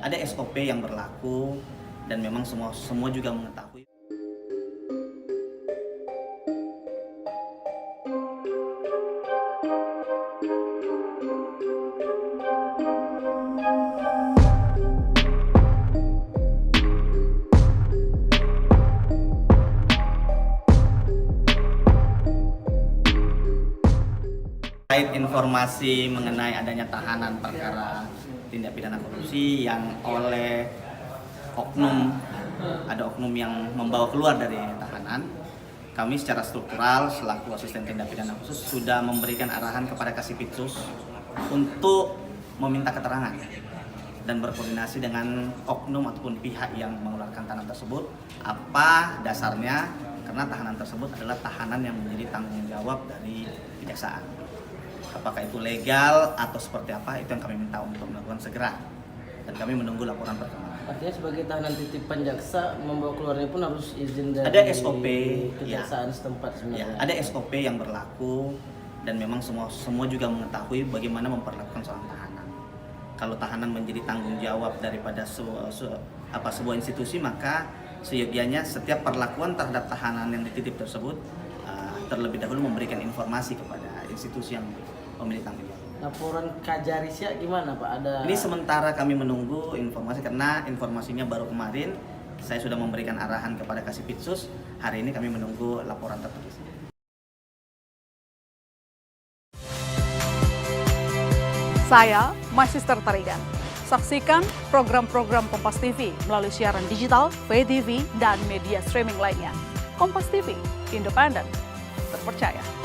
ada SOP yang berlaku dan memang semua juga mengetahui. Terkait informasi mengenai adanya tahanan perkara tindak pidana korupsi yang oleh ada oknum yang membawa keluar dari tahanan, kami secara struktural selaku asisten tindak pidana khusus sudah memberikan arahan kepada Kasipitsus untuk meminta keterangan dan berkoordinasi dengan oknum ataupun pihak yang mengeluarkan tahanan tersebut. Apa dasarnya? Karena tahanan tersebut adalah tahanan yang menjadi tanggung jawab dari kejaksaan. Apakah itu legal atau seperti apa, itu yang kami minta untuk melakukan segera, dan kami menunggu laporan perkembangan. Artinya sebagai tahanan titipan jaksa, membawa keluarnya pun harus izin dari ada SOP kejaksaan setempat sebenarnya. Ya, ada SOP yang berlaku dan memang semua juga mengetahui bagaimana memperlakukan seorang tahanan. Kalau tahanan menjadi tanggung jawab daripada sebuah institusi, maka seyogianya setiap perlakuan terhadap tahanan yang dititip tersebut terlebih dahulu memberikan informasi kepada institusi yang memiliki tanggung jawab. Laporan Kajarisya gimana Pak? Ini sementara kami menunggu informasi karena informasinya baru kemarin. Saya sudah memberikan arahan kepada Kasipitsus. Hari ini kami menunggu laporan tertulis. Saya Sister Tarigan. Saksikan program-program Kompas TV melalui siaran digital, pay TV, dan media streaming lainnya. Kompas TV, independen, terpercaya.